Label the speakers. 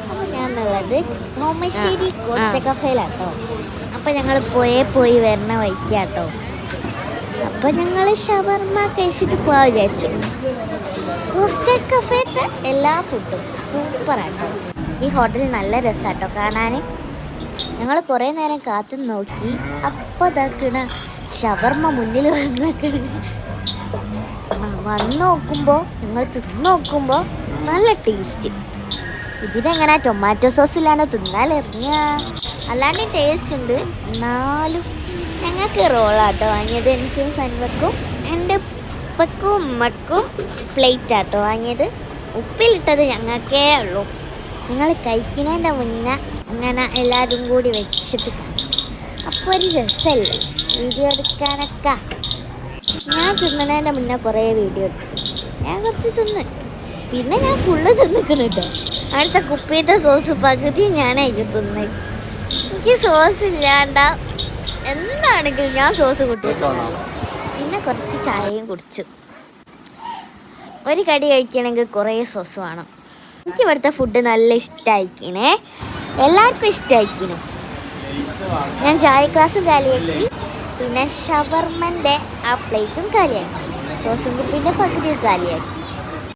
Speaker 1: അപ്പോൾ ഞാനുള്ളത് ഓമശ്ശേരി കോസ്റ്റ കഫേയിലാട്ടോ. അപ്പോൾ ഞങ്ങൾ പോയി വരണ വഴിക്കാട്ടോ. അപ്പോൾ ഞങ്ങൾ ഷവർമ്മ കഴിച്ചിട്ട് പോകാൻ വിചാരിച്ചു. കോസ്റ്റ കഫേത്തെ എല്ലാ ഫുഡും സൂപ്പറാട്ടോ. ഈ ഹോട്ടൽ നല്ല രസമാട്ടോ കാണാൻ. ഞങ്ങൾ കുറേ നേരം കാത്തു നോക്കി. അപ്പോൾ ഇതാക്കണ ഷവർമ്മ മുന്നിൽ വന്ന് നോക്കുമ്പോൾ ഞങ്ങൾ തിന്ന് നോക്കുമ്പോൾ നല്ല ടേസ്റ്റ്. ഇതിനെങ്ങനെ ടൊമാറ്റോ സോസ് ഇല്ലാണ്ട് തിന്നാലിറങ്ങിയ അല്ലാണ്ട് ടേസ്റ്റ് ഉണ്ട്. എന്നാലും ഞങ്ങൾക്ക് റോളാട്ടോ വാങ്ങിയത്. എനിക്കും സൻവക്കും എൻ്റെ ഉപ്പക്കും ഉമ്മക്കും പ്ലേറ്റാട്ടോ വാങ്ങിയത്. ഉപ്പിലിട്ടത് ഞങ്ങൾക്കേ ഉള്ളൂ. ഞങ്ങൾ കഴിക്കുന്നതിൻ്റെ മുന്നേ അങ്ങനെ എല്ലാവരും കൂടി വെച്ചിട്ട് കാണിച്ചു. അപ്പോൾ ഒരു രസമല്ലേ വീഡിയോ എടുക്കാനൊക്കെ. ഞാൻ തിന്നണതിൻ്റെ മുന്നേ കുറേ വീഡിയോ എടുത്തു. ഞാൻ കുറച്ച് തിന്ന്, പിന്നെ ഞാൻ ഫുള്ള് തിന്നിക്കണം കേട്ടോ. അടുത്ത കുപ്പിയത്തെ സോസ് പകുതി ഞാനായിരിക്കും തിന്ന്. എനിക്ക് സോസ് ഇല്ലാണ്ട എന്താണെങ്കിലും ഞാൻ സോസ് കൂട്ടിയിട്ടുണ്ട്. പിന്നെ കുറച്ച് ചായയും കുടിച്ചു. ഒരു കടി കഴിക്കണമെങ്കിൽ കുറേ സോസ് വേണം. എനിക്ക് ഇവിടുത്തെ ഫുഡ് നല്ല ഇഷ്ടമായിക്കണേ, എല്ലാവർക്കും ഇഷ്ടമായിക്കണം. ഞാൻ ചായ ഗ്ലാസും കാലിയാക്കി, പിന്നെ ഷവർമ്മൻ്റെ ആ പ്ലേറ്റും കാലിയാക്കി, സോസും കുപ്പിൻ്റെ പകുതിയും കാലിയാക്കി.